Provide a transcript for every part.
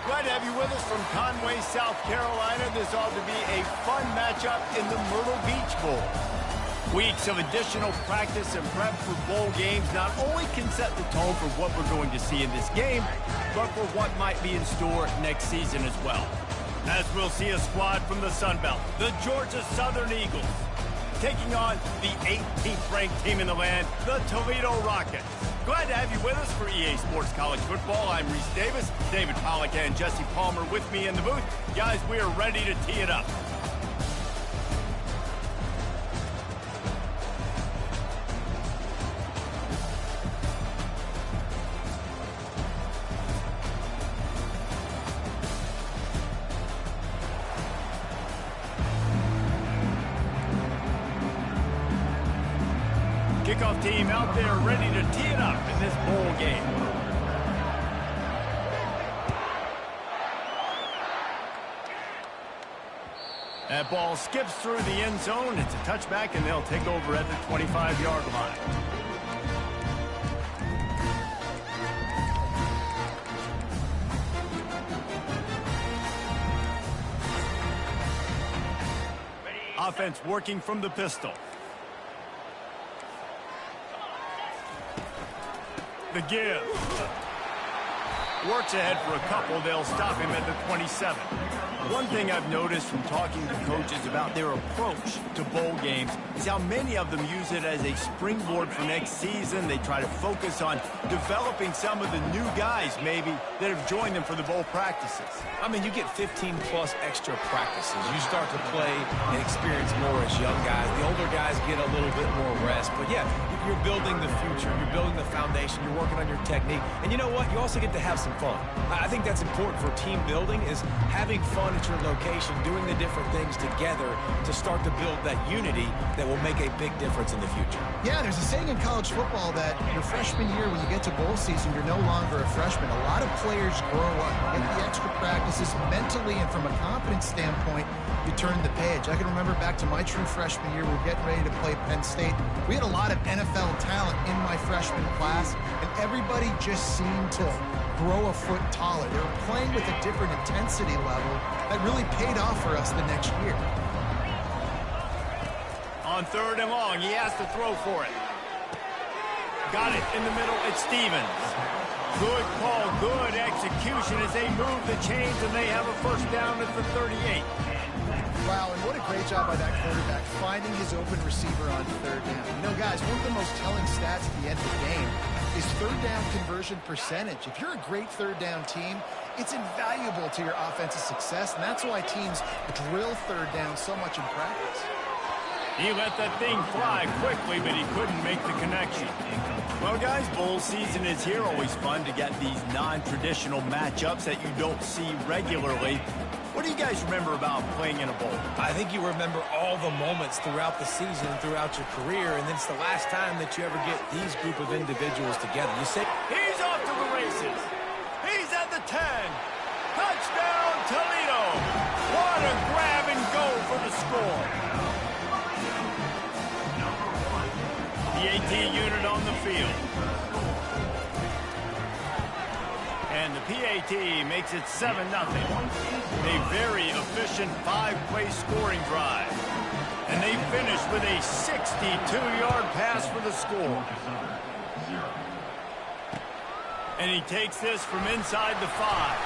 Glad to have you with us from Conway, South Carolina. This ought to be a fun matchup in the Myrtle Beach Bowl. Weeks of additional practice and prep for bowl games not only can set the tone for what we're going to see in this game, but for what might be in store next season as well. As we'll see a squad from the Sun Belt, the Georgia Southern Eagles, taking on the 18th ranked team in the land, the Toledo Rockets. Glad to have you with us for EA Sports College Football. I'm Reese Davis, David Pollack and Jesse Palmer with me in the booth. Guys, we are ready to tee it up. Kickoff team out there ready to tee it up in this bowl game. That ball skips through the end zone. It's a touchback, and they'll take over at the 25-yard line. Offense working from the pistol. The give. Works ahead for a couple. They'll stop him at the 27. One thing I've noticed from talking to coaches about their approach to bowl games is how many of them use it as a springboard for next season. They try to focus on developing some of the new guys maybe that have joined them for the bowl practices. I mean, you get 15-plus extra practices. You start to play and experience more as young guys. The older guys get a little bit more rest. But, yeah, you're building the future. You're building the foundation. You're working on your technique. And you know what? You also get to have some fun. I think that's important for team building is having fun at your location, doing the different things together to start to build that unity that will make a big difference in the future. Yeah, there's a saying in college football that your freshman year, when you get to bowl season, you're no longer a freshman. A lot of players grow up, get the extra practices mentally, and from a confidence standpoint, you turn the page. I can remember back to my true freshman year, we were getting ready to play Penn State. We had a lot of NFL talent in my freshman class, and everybody just seemed to grow a foot taller. They were playing with a different intensity level that really paid off for us the next year. On 3rd and long, he has to throw for it. Got it in the middle, it's Stevens. Good call, good execution as they move the chains, and they have a first down at the 38. Wow, and what a great job by that quarterback, finding his open receiver on 3rd down. You know, guys, one of the most telling stats at the end of the game is 3rd down conversion percentage. If you're a great 3rd down team, it's invaluable to your offensive success, and that's why teams drill 3rd down so much in practice. He let that thing fly quickly, but he couldn't make the connection. Well, guys, bowl season is here. Always fun to get these non-traditional matchups that you don't see regularly. What do you guys remember about playing in a bowl? I think you remember all the moments throughout the season and throughout your career, and it's the last time that you ever get these group of individuals together. You say, he's off to the races. He's at the 10. Touchdown, Toledo. What a grab and go for the score. The AT unit on the field. And the PAT makes it 7-0. A very efficient 5-play scoring drive. And they finish with a 62-yard pass for the score. And he takes this from inside the 5.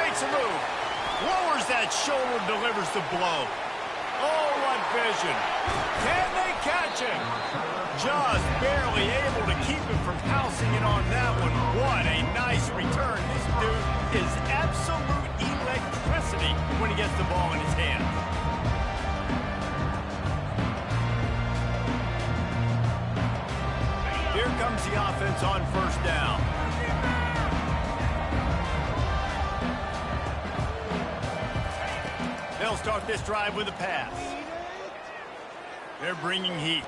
Makes a move. Lowers that shoulder, delivers the blow. Oh, what vision. Can they catch him? Just barely able to keep him from pouncing in on that one. What a nice return. This dude is absolute electricity when he gets the ball in his hand. Here comes the offense on 1st down. They'll start this drive with a pass. They're bringing heat.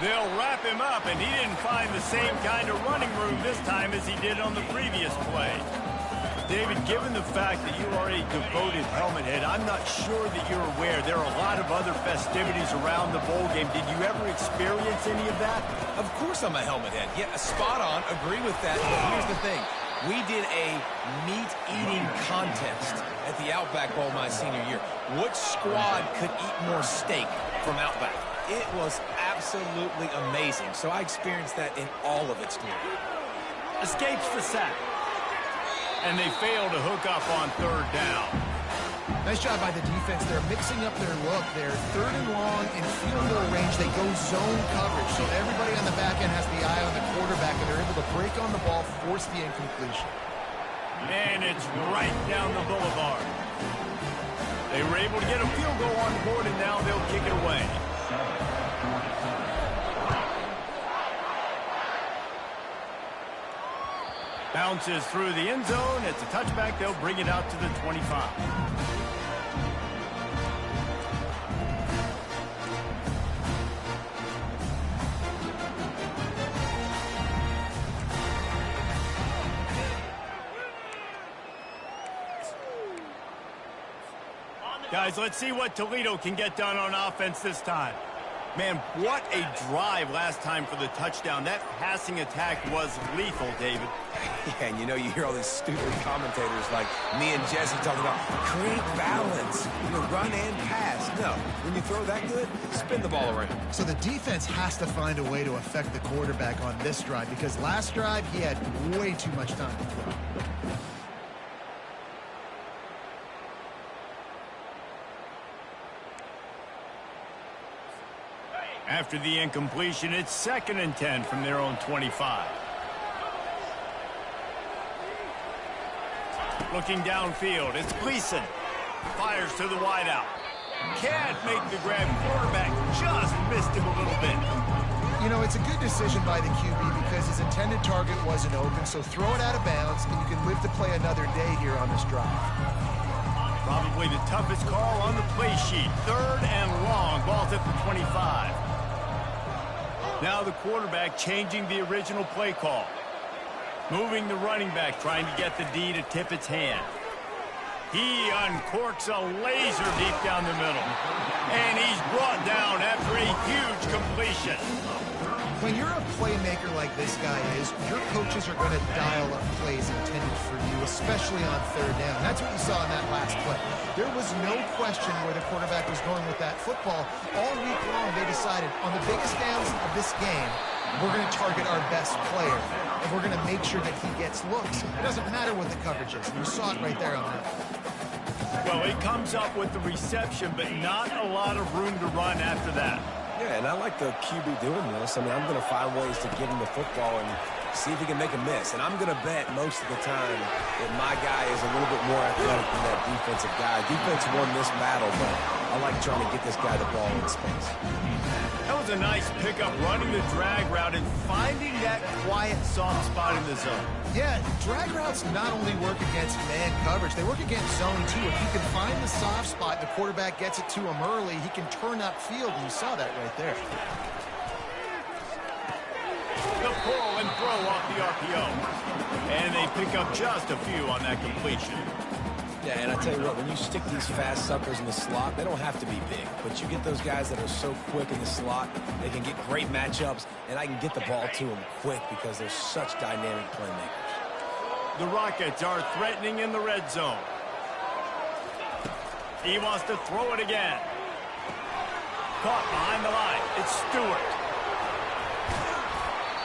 They'll wrap him up, and he didn't find the same kind of running room this time as he did on the previous play. David, given the fact that you are a devoted helmet head, I'm not sure that you're aware there are a lot of other festivities around the bowl game. Did you ever experience any of that? Of course I'm a helmet head. Yeah, spot on. Agree with that. But here's the thing. We did a meat-eating contest at the Outback Bowl my senior year. Which squad could eat more steak from Outback? It was absolutely amazing. So I experienced that in all of its glory. Escapes the sack. And they fail to hook up on third down. Nice job by the defense. They're mixing up their look. They're third and long in field goal range. They go zone coverage. So everybody on the back end has the eye on the quarterback, and they're able to break on the ball, force the incompletion. And it's right down the boulevard. They were able to get a field goal on the board, and now they'll kick it away. Bounces through the end zone. It's a touchback. They'll bring it out to the 25. Guys, let's see what Toledo can get done on offense this time. Man, what a drive last time for the touchdown. That passing attack was lethal, David. Yeah, and you know, you hear all these stupid commentators like me and Jesse talking about create balance, run and pass. No, when you throw that good, spin the ball around. So the defense has to find a way to affect the quarterback on this drive, because last drive he had way too much time to throw. After the incompletion, it's 2nd and 10 from their own 25. Looking downfield, it's Gleason. Fires to the wideout. Can't make the grab. Quarterback just missed him a little bit. You know, it's a good decision by the QB because his intended target wasn't open, so throw it out of bounds, and you can live to play another day here on this drive. Probably the toughest call on the play sheet. 3rd and long. Ball's at the 25. Now the quarterback changing the original play call. Moving the running back, trying to get the D to tip its hand. He uncorks a laser deep down the middle. And he's brought down after a huge completion. When you're a playmaker like this guy is, your coaches are going to dial up plays intended for you, especially on 3rd down. That's what you saw in that last play. There was no question where the quarterback was going with that football. All week long, they decided on the biggest downs of this game, we're going to target our best player, and we're going to make sure that he gets looks. It doesn't matter what the coverage is. You saw it right there on that. Well, he comes up with the reception, but not a lot of room to run after that. Yeah, and I like the QB doing this. I mean, I'm going to find ways to give him the football and see if he can make a miss. And I'm going to bet most of the time that my guy is a little bit more athletic than that defensive guy. Defense won this battle, but I like trying to get this guy the ball in space. That was a nice pickup, running the drag route and finding that quiet, soft spot in the zone. Yeah, drag routes not only work against man coverage, they work against zone too. If you can find the soft spot and the quarterback gets it to him early, he can turn upfield, and you saw that right there. The pull and throw off the RPO. And they pick up just a few on that completion. Yeah, and I tell you what, when you stick these fast suckers in the slot, they don't have to be big. But you get those guys that are so quick in the slot, they can get great matchups, and I can get the ball to them quick because they're such dynamic playmakers. The Rockets are threatening in the red zone. He wants to throw it again. Caught behind the line. It's Stewart.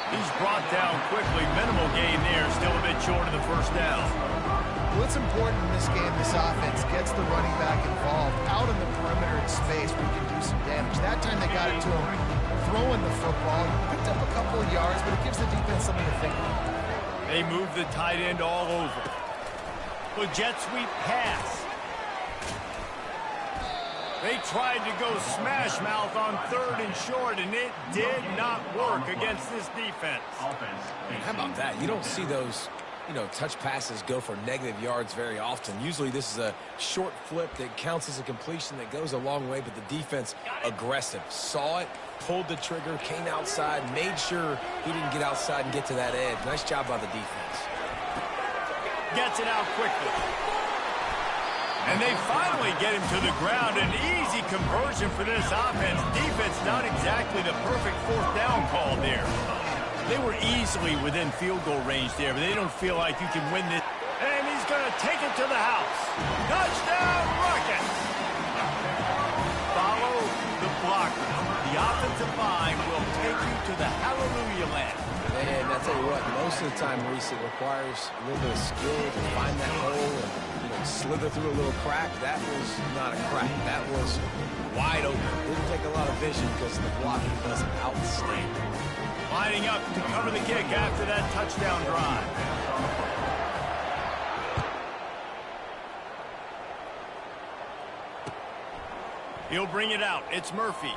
He's brought down quickly. Minimal gain there. Still a bit short of the 1st down. What's important in this game, this offense gets the running back involved out on the perimeter in space where he can do some damage. That time they got it to him throwing the football. He picked up a couple of yards, but it gives the defense something to think about. They move the tight end all over. The jet sweep pass. They tried to go smash mouth on 3rd and short, and it did not work against this defense. How about that? You don't see those, touch passes go for negative yards very often. Usually this is a short flip that counts as a completion that goes a long way, but the defense aggressive. Saw it, pulled the trigger, came outside, made sure he didn't get outside and get to that edge. Nice job by the defense. Gets it out quickly. And they finally get him to the ground. An easy conversion for this offense. Defense not exactly the perfect 4th down call there. They were easily within field goal range there, but they don't feel like you can win this. And he's going to take it to the house. Touchdown, Rockets! Follow the blocker. The offensive line will take you to the hallelujah land. And I tell you what, most of the time, Reese, it requires a little bit of skill to find that hole and slither through a little crack. That was not a crack. That was wide open. Didn't take a lot of vision because the blocking was outstanding. Lining up to cover the kick after that touchdown drive. He'll bring it out. It's Murphy.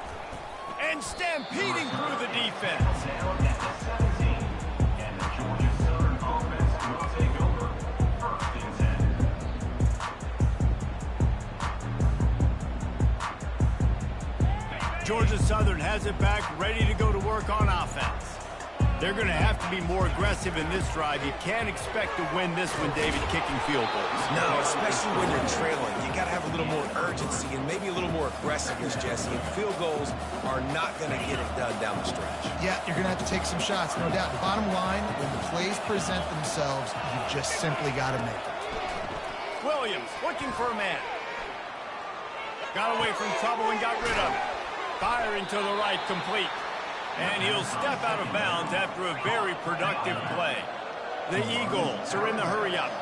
And stampeding through the defense. Georgia Southern has it back, ready to go to work on offense. They're going to have to be more aggressive in this drive. You can't expect to win this one, David, kicking field goals. No, especially when you're trailing. You got to have a little more urgency and maybe a little more aggressiveness, Jesse. And field goals are not going to get it done down the stretch. Yeah, you're going to have to take some shots, no doubt. Bottom line, when the plays present themselves, you just simply got to make it. Williams looking for a man. Got away from trouble and got rid of it. Firing to the right, complete. And he'll step out of bounds after a very productive play. The Eagles are in the hurry-up.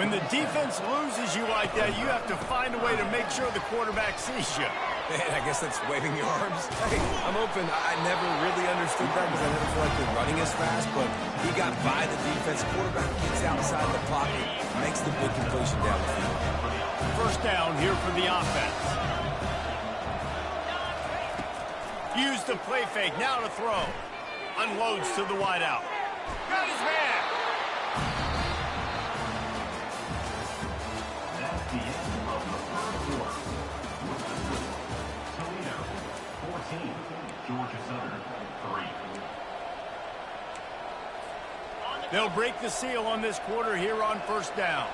When the defense loses you like that, you have to find a way to make sure the quarterback sees you. Man, I guess that's waving your arms. Hey, I'm open. I never really understood that because I never feel like they're running as fast, but he got by the defense. Quarterback gets outside the pocket, makes the big completion down the field. First down here for the offense. Use the play fake, now to throw. Unloads to the wideout. Got his man. That's the end of the first quarter. Toledo, 14. Georgia Southern, 3. They'll break the seal on this quarter here on first down.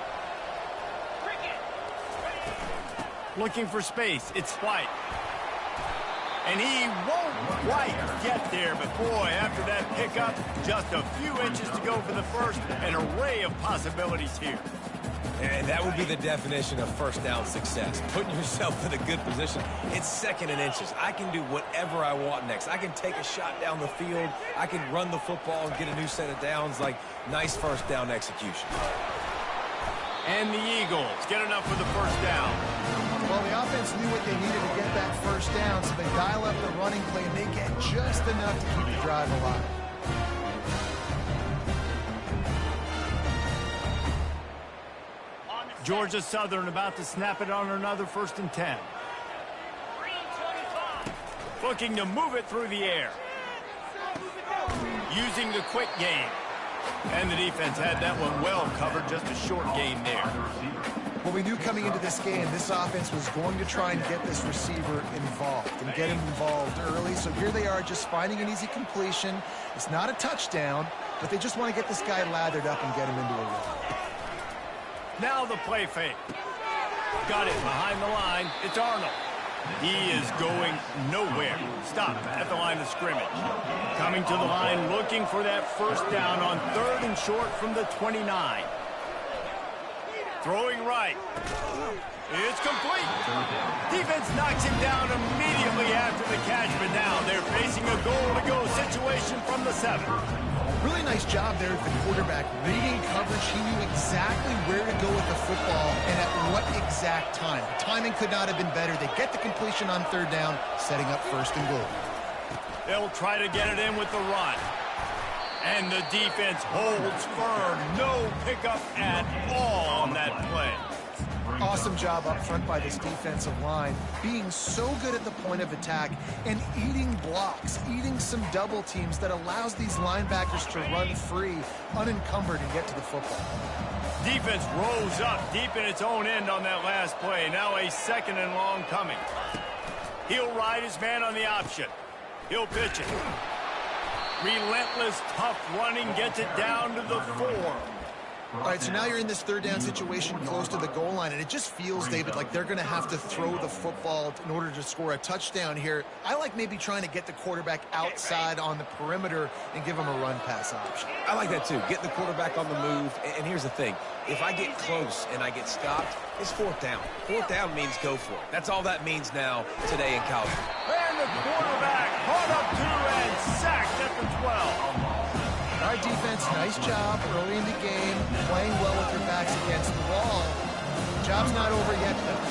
Looking for space. It's White. And he won't quite get there, but boy, after that pickup, just a few inches to go for the first, an array of possibilities here. And that would be the definition of first down success. Putting yourself in a good position. It's second and inches. I can do whatever I want next. I can take a shot down the field. I can run the football and get a new set of downs. Like, nice first down execution. And the Eagles get enough for the first down. Well, the offense knew what they needed to get that first down, so they dial up the running play, and they get just enough to keep the drive alive. Georgia Southern about to snap it on another 1st and 10. Looking to move it through the air. Using the quick game. And the defense had that one well covered, just a short gain there. Well, we knew coming into this game, this offense was going to try and get this receiver involved and get him involved early. So here they are just finding an easy completion. It's not a touchdown, but they just want to get this guy lathered up and get him into a run. Now the play fake. Got it behind the line. It's Arnold. He is going nowhere. Stop at the line of scrimmage. Coming to the line, looking for that first down on 3rd and short from the 29. Throwing right. It's complete. Defense knocks him down immediately after the catch, but now they're facing a goal-to-go situation from the 7. Really nice job there at the quarterback. Reading coverage, he knew exactly where to go with the football and at what exact time. The timing could not have been better. They get the completion on 3rd down, setting up 1st and goal. They'll try to get it in with the run. And the defense holds firm. No pickup at all on that play. Awesome job up front by this defensive line, being so good at the point of attack and eating blocks, eating some double teams that allows these linebackers to run free, unencumbered, and get to the football. Defense rose up deep in its own end on that last play. Now a 2nd and long coming. He'll ride his man on the option. He'll pitch it. Relentless, tough running gets it down to the 4. All right, so now you're in this third down situation close to the goal line, and it just feels, David, like they're going to have to throw the football in order to score a touchdown here. I like maybe trying to get the quarterback outside on the perimeter and give him a run-pass option. I like that too. Get the quarterback on the move. And here's the thing. If I get close and I get stopped, it's fourth down. Fourth down means go for it. That's all that means now today in college. And the quarterback caught up to and sacked at the 12. Our defense, nice job early in the game, playing well with their backs against the wall. Job's not over yet, though.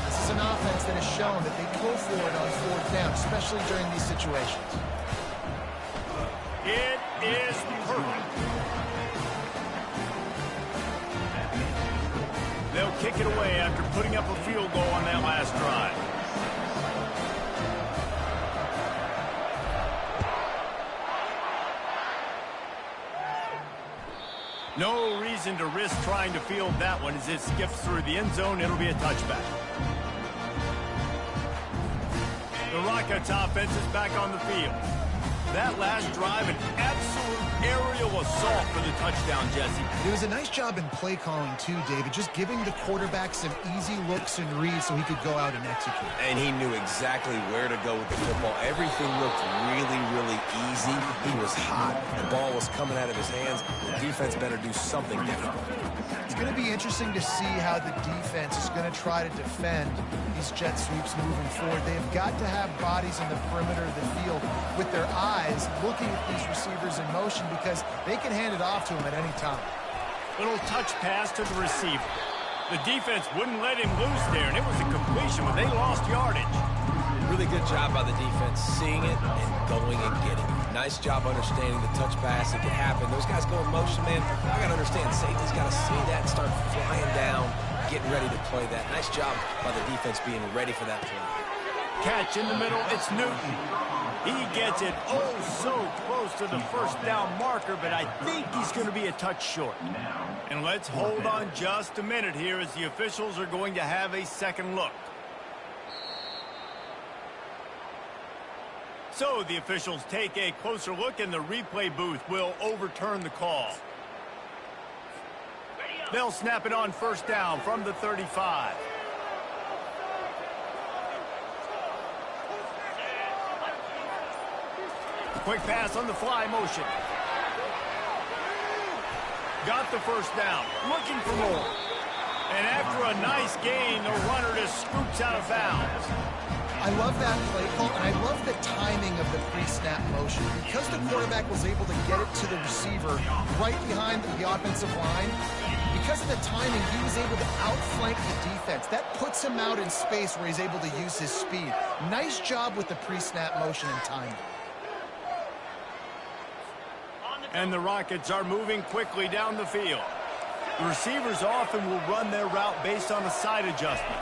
This is an offense that has shown that they go for it on fourth down, especially during these situations. It is perfect. They'll kick it away after putting up a field goal on that last drive. No reason to risk trying to field that one as it skips through the end zone. It'll be a touchback. The Rockets offense is back on the field. That last drive, an absolute aerial assault for the touchdown, Jesse. It was a nice job in play calling, too, David, just giving the quarterback some easy looks and reads so he could go out and execute. And he knew exactly where to go with the football. Everything looked really, really easy. He was hot. The ball was coming out of his hands. The defense better do something different. It's going to be interesting to see how the defense is going to try to defend these jet sweeps moving forward. They've got to have bodies in the perimeter of the field with their eyes looking at these receivers in motion because they can hand it off to them at any time. Little touch pass to the receiver. The defense wouldn't let him loose there, and it was a completion, but they lost yardage. Really good job by the defense, seeing it and going and getting it. Nice job understanding the touch pass. It can happen. Those guys go in motion, man. I got to understand, safety's got to see that and start flying down, getting ready to play that. Nice job by the defense being ready for that play. Catch in the middle, it's Newton. He gets it oh so close to the first down marker, but I think he's going to be a touch short. And let's hold on just a minute here as the officials are going to have a second look. So the officials take a closer look, and the replay booth will overturn the call. They'll snap it on first down from the 35. Quick pass on the fly motion. Got the first down, looking for more. And after a nice gain, the runner just scoops out of bounds. I love that play call, and I love the timing of the pre-snap motion. Because the quarterback was able to get it to the receiver right behind the offensive line, because of the timing, he was able to outflank the defense. That puts him out in space where he's able to use his speed. Nice job with the pre-snap motion and timing. And the Rockets are moving quickly down the field. The receivers often will run their route based on a side adjustment.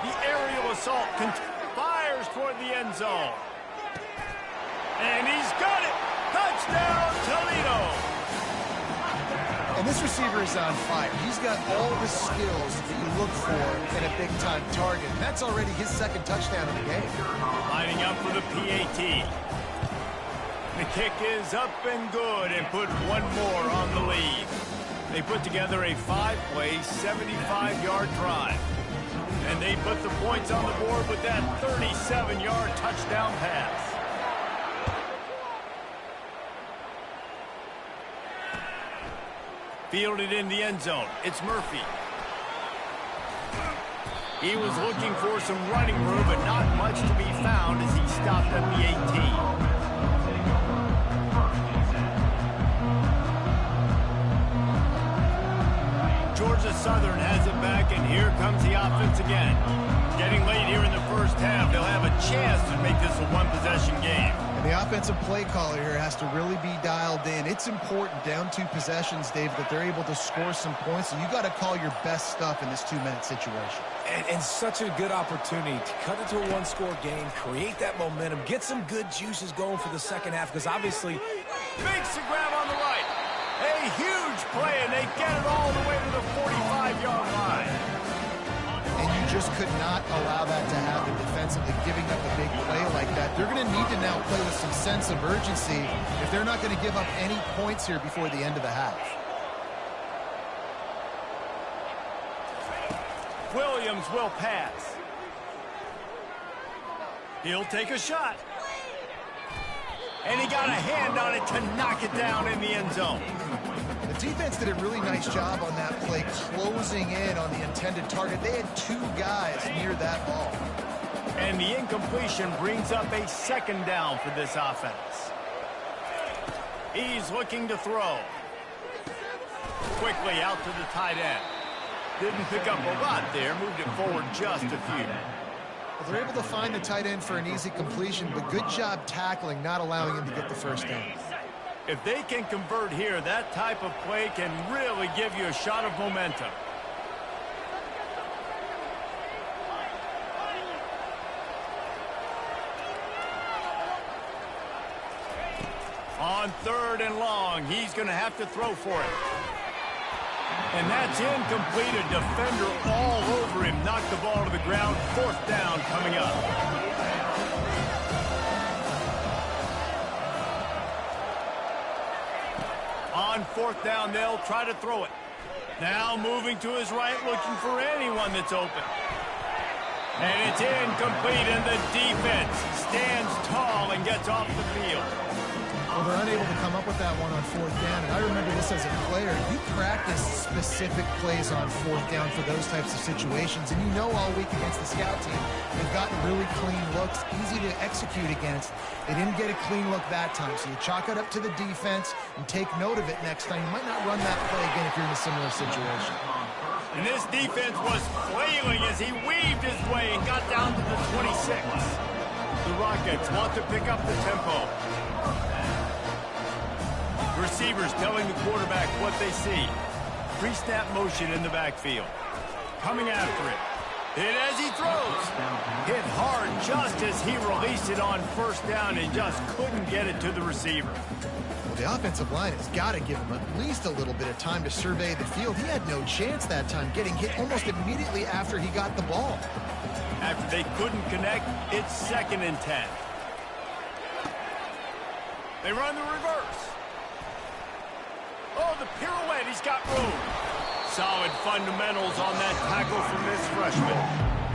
The aerial assault fires toward the end zone. And he's got it! Touchdown, Toledo! And this receiver is on fire. He's got all the skills that you look for in a big-time target. And that's already his second touchdown of the game. Lining up for the PAT. The kick is up and good and put one more on the lead. They put together a 5-play, 75-yard drive. And they put the points on the board with that 37-yard touchdown pass. Fielded in the end zone. It's Murphy. He was looking for some running room, but not much to be found as he stopped at the 18. Georgia Southern has it back, and here comes the offense again. Getting late here in the first half, they'll have a chance to make this a one-possession game. And the offensive play caller here has to really be dialed in. It's important, down 2 possessions, Dave, that they're able to score some points, and you got to call your best stuff in this 2-minute situation. And such a good opportunity to cut it to a one-score game, create that momentum, get some good juices going for the second half, because obviously makes the grab on the right. A huge play, and they get it all the way to the 45-yard line. And you just could not allow that to happen defensively, giving up a big play like that. They're going to need to now play with some sense of urgency if they're not going to give up any points here before the end of the half. Williams will pass. He'll take a shot. And he got a hand on it to knock it down in the end zone. The defense did a really nice job on that play, closing in on the intended target. They had two guys near that ball. And the incompletion brings up a second down for this offense. He's looking to throw. Quickly out to the tight end. Didn't pick up a lot there, moved it forward just a few. Well, they're able to find the tight end for an easy completion, but good job tackling, not allowing him to get the first down. If they can convert here, that type of play can really give you a shot of momentum. On 3rd and long, he's going to have to throw for it. And that's incomplete. A defender all over him. Knocked the ball to the ground. 4th down coming up. On 4th down, they'll try to throw it. Now moving to his right, looking for anyone that's open. And it's incomplete, and the defense stands tall and gets off the field. Well, they're unable to come up with that one on 4th down, and I remember this as a player. You practice specific plays on 4th down for those types of situations, and you know all week against the scout team, they've gotten really clean looks, easy to execute against. They didn't get a clean look that time, so you chalk it up to the defense and take note of it next time. You might not run that play again if you're in a similar situation. And this defense was flailing as he weaved his way and got down to the 26. The Rockets want to pick up the tempo. Receivers telling the quarterback what they see. Pre-snap motion in the backfield. Coming after it. Hit as he throws. Hit hard just as he released it on 1st down and just couldn't get it to the receiver. Well, the offensive line has got to give him at least a little bit of time to survey the field. He had no chance that time, getting hit almost immediately after he got the ball. After they couldn't connect, it's 2nd and 10. They run the reverse. Oh, the pirouette, he's got room. Solid fundamentals on that tackle from this freshman.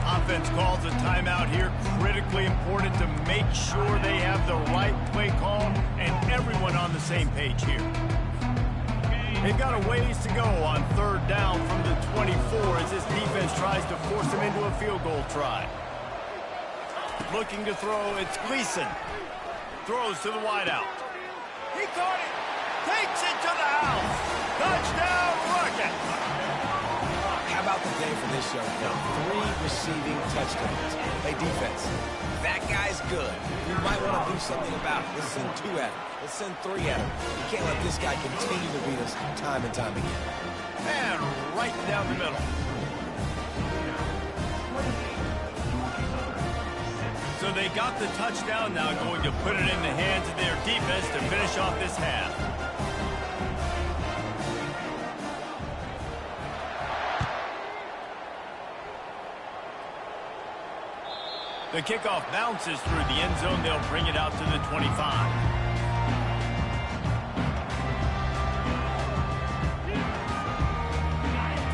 Offense calls a timeout here. Critically important to make sure they have the right play call and everyone on the same page here. They've got a ways to go on 3rd down from the 24 as this defense tries to force them into a field goal try. Looking to throw, it's Gleason. Throws to the wideout. He caught it. Takes it to the house. Touchdown, Rockets. How about the day for this young fella? 3 receiving touchdowns. Hey, defense, that guy's good. You might want to do something about it. Let's send 2 at him. Let's send 3 at him. You can't let this guy continue to beat us time and time again. And right down the middle. So they got the touchdown, now going to put it in the hands of their defense to finish off this half. The kickoff bounces through the end zone. They'll bring it out to the 25.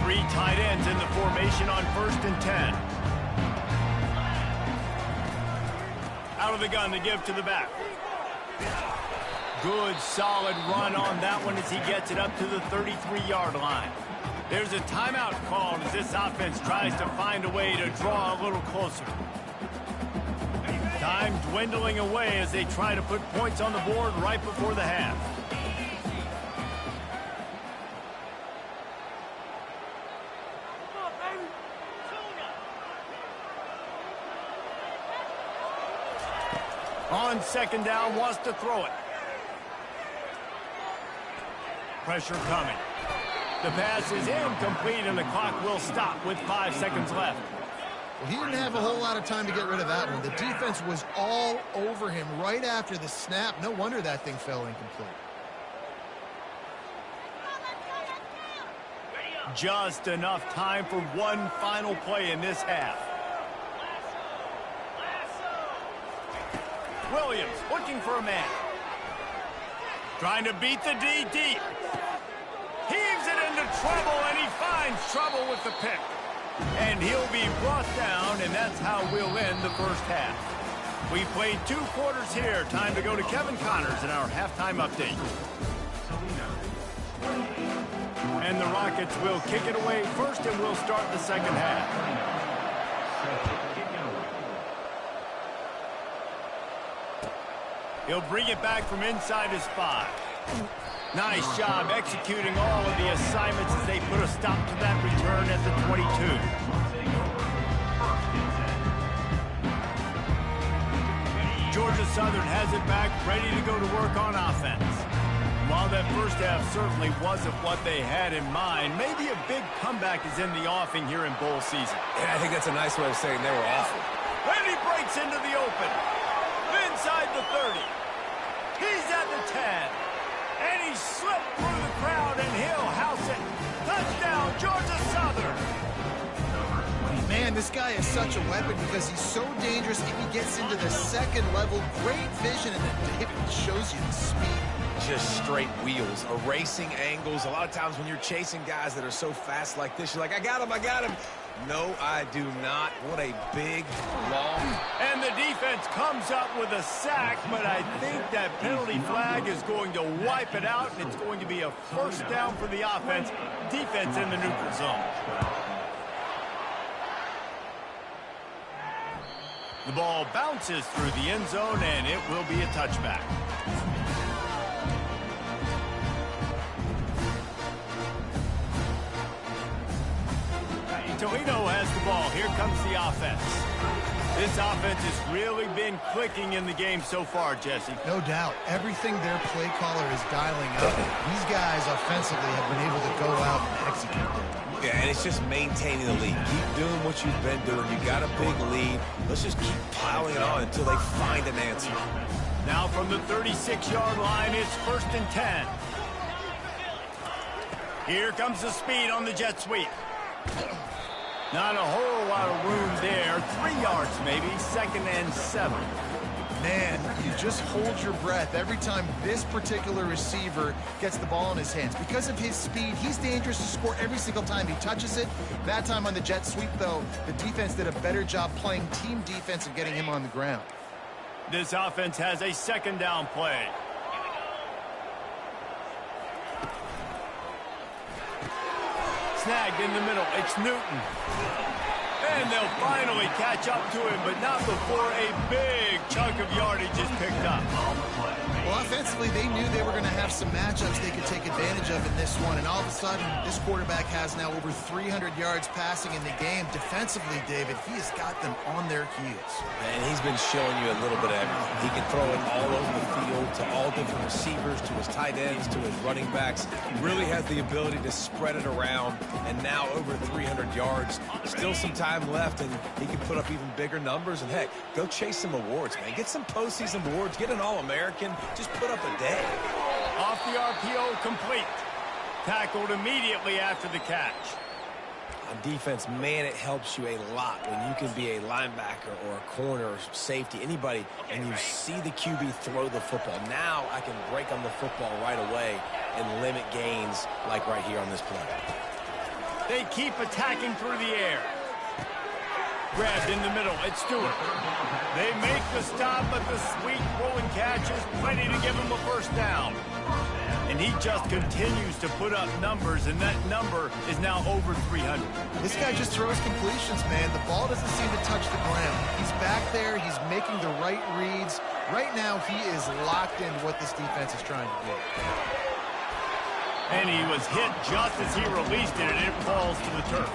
Three tight ends in the formation on 1st and 10. Out of the gun to give to the back. Good, solid run on that one as he gets it up to the 33-yard line. There's a timeout called as this offense tries to find a way to draw a little closer. Time dwindling away as they try to put points on the board right before the half. On 2nd down, wants to throw it. Pressure coming. The pass is incomplete and the clock will stop with 5 seconds left. Well, he didn't have a whole lot of time to get rid of that one. The defense was all over him right after the snap. No wonder that thing fell incomplete. Just enough time for one final play in this half. Williams looking for a man. Trying to beat the D deep. Heaves it into trouble, and he finds trouble with the pick. And he'll be brought down, and that's how we'll end the first half. We played 2 quarters here. Time to go to Kevin Connors in our halftime update. And the Rockets will kick it away first, and we'll start the second half. He'll bring it back from inside his 5. Nice job executing all of the assignments as they put a stop to that return at the 22. Georgia Southern has it back, ready to go to work on offense. While that first half certainly wasn't what they had in mind, maybe a big comeback is in the offing here in bowl season. Yeah, I think that's a nice way of saying they were awful. And he breaks into the open. Inside the 30. He's at the 10. And he slipped through the crowd, and he'll house it. Touchdown, Georgia Southern. Man, this guy is such a weapon because he's so dangerous if he gets into the second level. Great vision, and it shows you the speed. Just straight wheels, erasing angles. A lot of times when you're chasing guys that are so fast like this, you're like, I got him, I got him. No, I do not. What a big, long... And the defense comes up with a sack, but I think that penalty flag is going to wipe it out, and it's going to be a first down for the offense. Defense in the neutral zone. The ball bounces through the end zone, and it will be a touchback. Toledo has the ball. Here comes the offense. This offense has really been clicking in the game so far, Jesse. No doubt. Everything their play caller is dialing up. These guys offensively have been able to go out and execute. Yeah, and it's just maintaining the lead. Keep doing what you've been doing. You got a big lead. Let's just keep piling it on until they find an answer. Now from the 36-yard line, it's 1st and 10. Here comes the speed on the jet sweep. Not a whole lot of room there. 3 yards maybe, 2nd and 7. Man, you just hold your breath every time this particular receiver gets the ball in his hands. Because of his speed, he's dangerous to score every single time he touches it. That time on the jet sweep, though, the defense did a better job playing team defense and getting him on the ground. This offense has a 2nd down play. Snagged in the middle. It's Newton. And they'll finally catch up to him, but not before a big chunk of yardage is picked up. Well, offensively, they knew they were going to have some matchups they could take advantage of in this one, and all of a sudden, this quarterback has now over 300 yards passing in the game. Defensively, David, he has got them on their heels. And he's been showing you a little bit of everything. He can throw it all over the field to all different receivers, to his tight ends, to his running backs. He really has the ability to spread it around, and now over 300 yards. Still some time left, and he can put up even bigger numbers. And, heck, go chase some awards, man. Get some postseason awards. Get an All-American. Just put up a day. Off the RPO, complete. Tackled immediately after the catch. On defense, man, it helps you a lot when you can be a linebacker or a corner or safety, anybody, and you see the QB throw the football. Now I can break on the football right away and limit gains like right here on this play. They keep attacking through the air. Grabbed in the middle, it's Stewart. They make the stop, but the sweet rolling catch is plenty to give him a first down. And he just continues to put up numbers, and that number is now over 300. This guy just throws completions, man. The ball doesn't seem to touch the ground. He's back there. He's making the right reads. Right now, he is locked into what this defense is trying to do. And he was hit just as he released it, and it falls to the turf.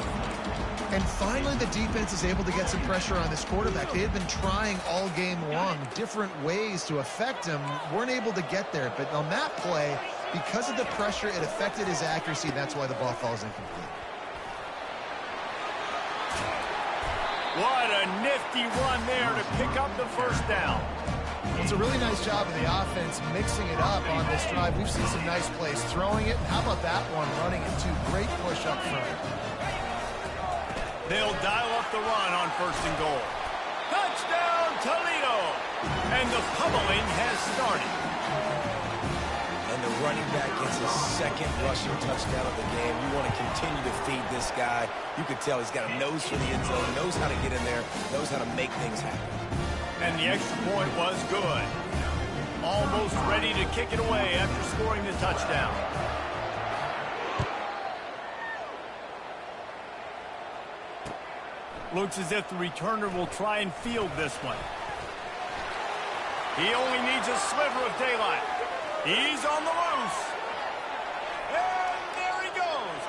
And finally, the defense is able to get some pressure on this quarterback. They have been trying all game long different ways to affect him. Weren't able to get there. But on that play, because of the pressure, it affected his accuracy. That's why the ball falls incomplete. What a nifty run there to pick up the first down. It's a really nice job of the offense mixing it up on this drive. We've seen some nice plays throwing it. How about that one running it too? Great push up front. They'll dial up the run on 1st and goal. Touchdown, Toledo! And the pummeling has started. And the running back gets his second rushing touchdown of the game. You want to continue to feed this guy. You could tell he's got a nose for the end zone, knows how to get in there, knows how to make things happen. And the extra point was good. Almost ready to kick it away after scoring the touchdown. Looks as if the returner will try and field this one. He only needs a sliver of daylight. He's on the loose. And there he goes.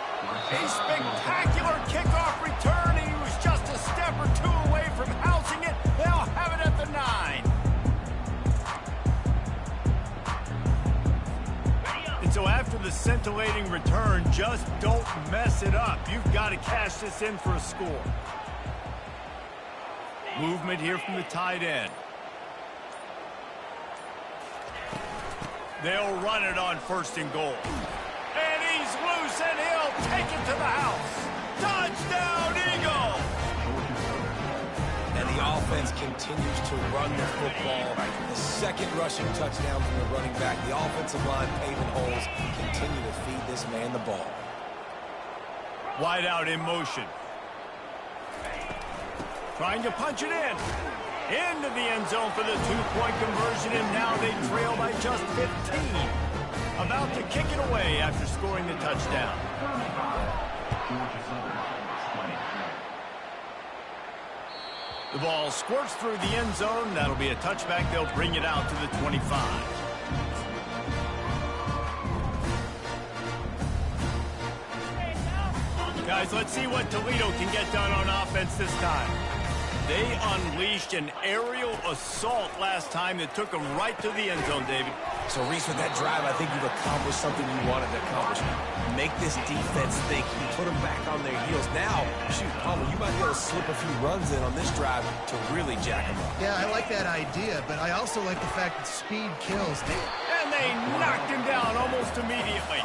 A spectacular kickoff return, and he was just a step or two away from housing it. They'll have it at the 9. And so after the scintillating return, just don't mess it up. You've got to cash this in for a score. Movement here from the tight end. They'll run it on 1st and goal. And he's loose, and he'll take it to the house. Touchdown, Eagle! And the offense continues to run the football. The second rushing touchdown from the running back. The offensive line paving holes. Continue to feed this man the ball. Wide out in motion. Trying to punch it in. Into the end zone for the 2-point conversion, and now they trail by just 15. About to kick it away after scoring the touchdown. The ball squirts through the end zone. That'll be a touchback. They'll bring it out to the 25. Guys, let's see what Toledo can get done on offense this time. They unleashed an aerial assault last time that took them right to the end zone, David. So, Reese, with that drive, I think you've accomplished something you wanted to accomplish. Make this defense think. You put them back on their heels. Now, shoot, Palmer, you might be able to slip a few runs in on this drive to really jack them up. Yeah, I like that idea, but I also like the fact that speed kills. And they knocked him down almost immediately.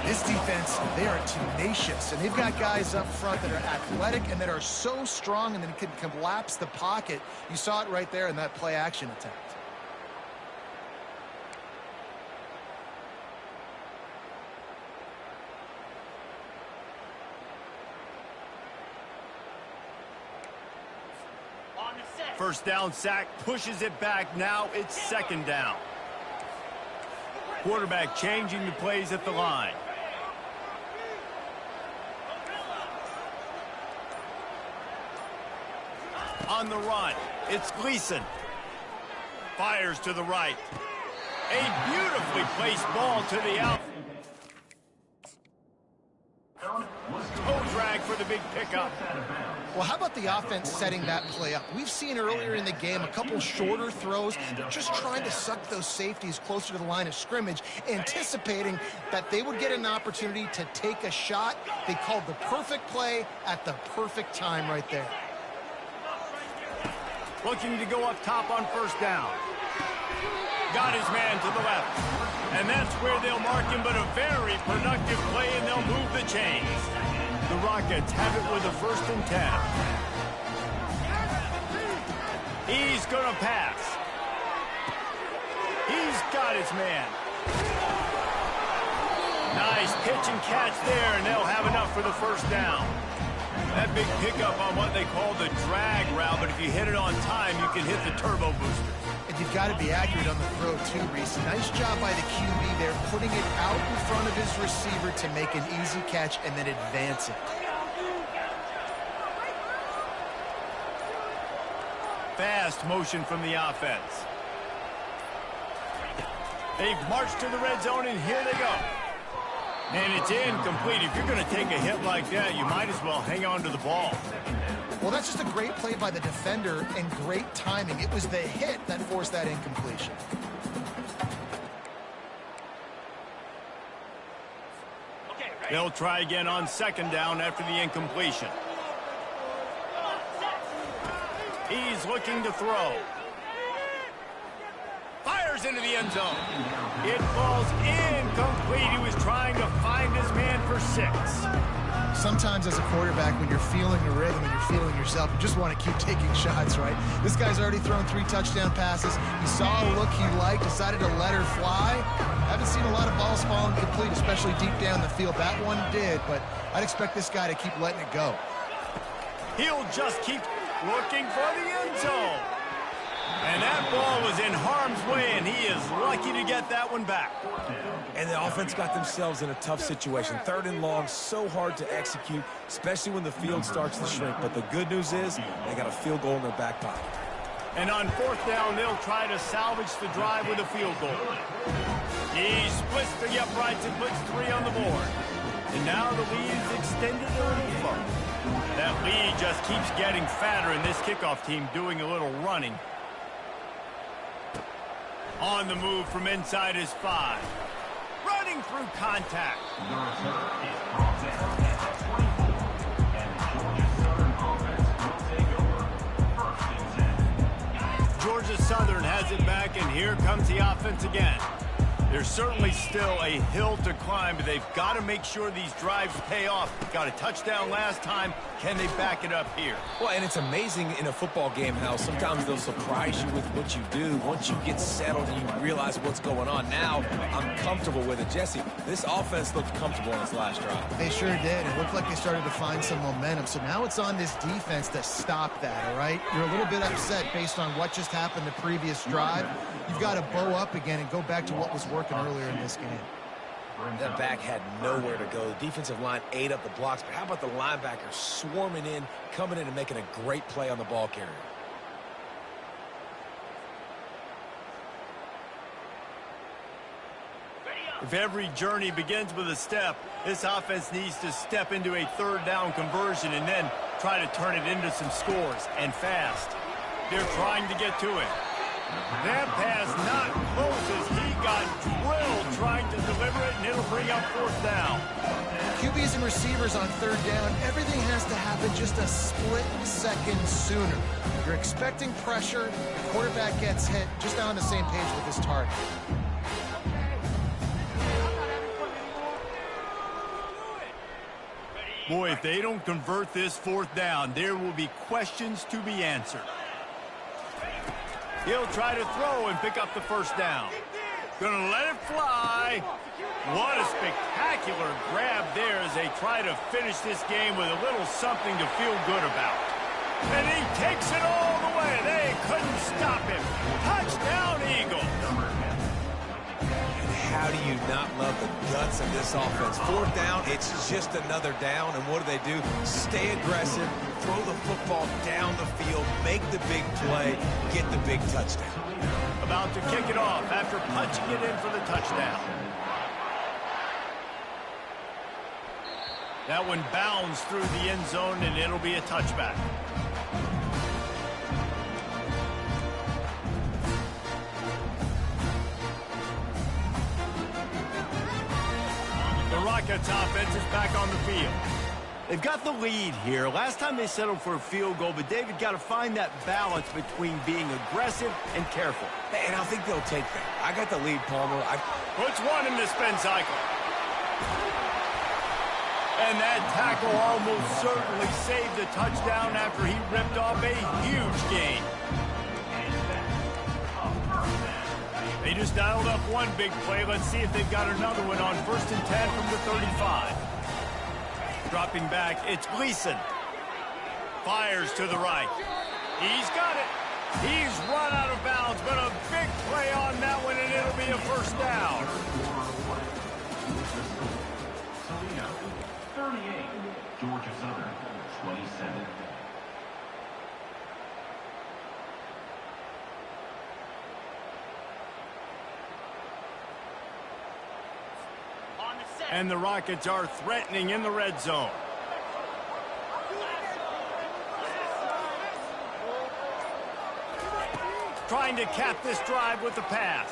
This defense, they are tenacious, and they've got guys up front that are athletic and that are so strong and that can collapse the pocket. You saw it right there in that play-action attempt. First down sack, pushes it back. Now it's 2nd down. Quarterback changing the plays at the line. On the run, it's Gleason. Fires to the right. A beautifully placed ball to the out. Toe drag for the big pickup. Well, how about the offense setting that play up? We've seen earlier in the game a couple shorter throws. They're just trying to suck those safeties closer to the line of scrimmage, anticipating that they would get an opportunity to take a shot. They called the perfect play at the perfect time right there. Looking to go up top on 1st down. Got his man to the left. And that's where they'll mark him, but a very productive play, and they'll move the chains. The Rockets have it with a 1st and 10. He's going to pass. He's got his man. Nice pitch and catch there, and they'll have enough for the 1st down. That big pickup on what they call the drag route, but if you hit it on time, you can hit the turbo booster. And you've got to be accurate on the throw, too, Reese. Nice job by the QB there, putting it out in front of his receiver to make an easy catch and then advance it. Fast motion from the offense. They've marched to the red zone, and here they go. And it's incomplete. If you're going to take a hit like that, you might as well hang on to the ball. Well, that's just a great play by the defender and great timing. It was the hit that forced that incompletion. They'll try again on 2nd down after the incompletion. He's looking to throw. Fires into the end zone. It falls incomplete. He was trying to find his man for 6. Sometimes as a quarterback, when you're feeling a rhythm and you're feeling yourself, you just want to keep taking shots, right? This guy's already thrown 3 touchdown passes. He saw a look he liked, decided to let her fly. Haven't seen a lot of balls falling complete, especially deep down the field. That one did, but I'd expect this guy to keep letting it go. He'll just keep looking for the end zone. And that ball was in harm's way, and he is lucky to get that one back. And the offense got themselves in a tough situation. 3rd and long, so hard to execute, especially when the field starts to shrink. But the good news is they got a field goal in their back pocket. And on 4th down, they'll try to salvage the drive with a field goal. He splits the uprights and puts 3 on the board. And now the lead is extended a little further. That lead just keeps getting fatter, and this kickoff team doing a little running. On the move from inside his 5. Running through contact. Georgia Southern has it back, and here comes the offense again. There's certainly still a hill to climb, but they've got to make sure these drives pay off. Got a touchdown last time. Can they back it up here? Well, and it's amazing in a football game how sometimes they'll surprise you with what you do. Once you get settled and you realize what's going on. Now, I'm comfortable with it. Jesse, this offense looked comfortable in this last drive. They sure did. It looked like they started to find some momentum. So now it's on this defense to stop that, all right? You're a little bit upset based on what just happened the previous drive. You've got to bow up again and go back to what was working earlier in this game. That back had nowhere to go. The defensive line ate up the blocks, but how about the linebacker swarming in, coming in and making a great play on the ball carrier? If every journey begins with a step, this offense needs to step into a 3rd down conversion and then try to turn it into some scores, and fast. They're trying to get to it. That pass not close as he got drilled trying to deliver it, and it'll bring up 4th down. QBs and receivers on 3rd down, everything has to happen just a split second sooner. You're expecting pressure, the quarterback gets hit, just not on the same page with his target. Boy, if they don't convert this 4th down, there will be questions to be answered. He'll try to throw and pick up the 1st down. Gonna let it fly. What a spectacular grab there as they try to finish this game with a little something to feel good about. And he takes it all the way. They couldn't stop him. Touchdown, Eagle. How do you not love the guts of this offense? 4th down, it's just another down, and what do? Stay aggressive, throw the football down the field, make the big play, get the big touchdown. About to kick it off after punching it in for the touchdown. That one bounds through the end zone, and it'll be a touchback. The Rockets offense is back on the field. They've got the lead here. Last time they settled for a field goal, but David got to find that balance between being aggressive and careful. And I think they'll take that. I got the lead, Palmer. Puts one in the spin cycle. And that tackle almost certainly saved the touchdown after he ripped off a huge gain. They just dialed up one big play. Let's see if they've got another one on 1st and 10 from the 35. Dropping back, it's Gleason. Fires to the right. He's got it. He's run out of bounds, but a big play on that one, and it'll be a 1st down. 38, Georgia Southern, 27. And the Rockets are threatening in the red zone. Trying to cap this drive with the pass.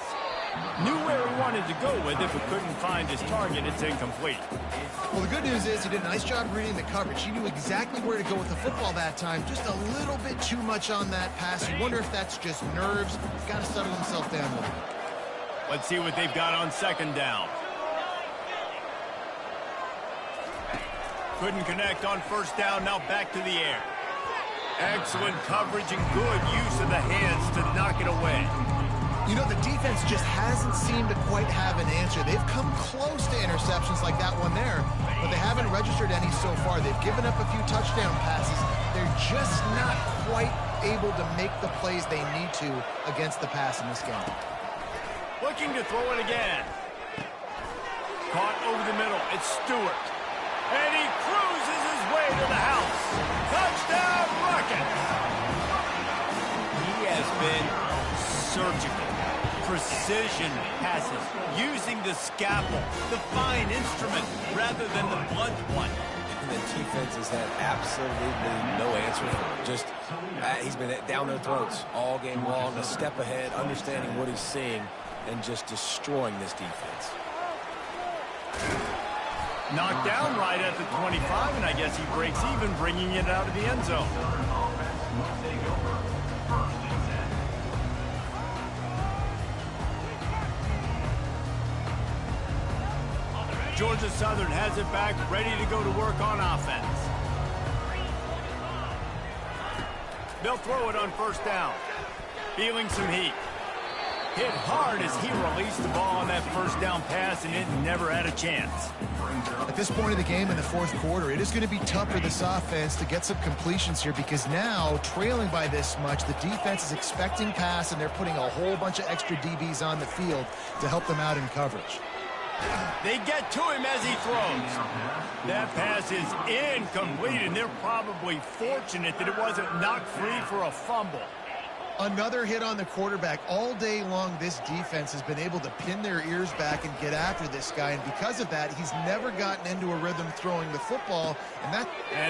Knew where he wanted to go with it, but couldn't find his target. It's incomplete. Well, the good news is he did a nice job reading the coverage. He knew exactly where to go with the football that time. Just a little bit too much on that pass. You wonder if that's just nerves. He's got to settle himself down a little. Let's see what they've got on 2nd down. Couldn't connect on 1st down. Now back to the air. Excellent coverage and good use of the hands to knock it away. You know, the defense just hasn't seemed to quite have an answer. They've come close to interceptions like that one there, but they haven't registered any so far. They've given up a few touchdown passes. They're just not quite able to make the plays they need to against the pass in this game. Looking to throw it again. Caught over the middle. It's Stewart. And he cruises his way to the house. Touchdown, Rockets! He has been surgical. Precision passes, using the scalpel, the fine instrument, rather than the blunt one. And the defense has had absolutely no answer for him. Just, he's been down their throats all game long, a step ahead, understanding what he's seeing, and just destroying this defense. Knocked down right at the 25, and I guess he breaks even, bringing it out of the end zone. Georgia Southern has it back, ready to go to work on offense. They'll throw it on first down. Feeling some heat. Hit hard as he released the ball on that first down pass, and it never had a chance. At this point of the game in the fourth quarter, it is going to be tough for this offense to get some completions here because now, trailing by this much, the defense is expecting pass, and they're putting a whole bunch of extra DBs on the field to help them out in coverage. They get to him as he throws. That pass is incomplete, and they're probably fortunate that it wasn't knocked free for a fumble. Another hit on the quarterback. All day long, this defense has been able to pin their ears back and get after this guy, and because of that, he's never gotten into a rhythm throwing the football, and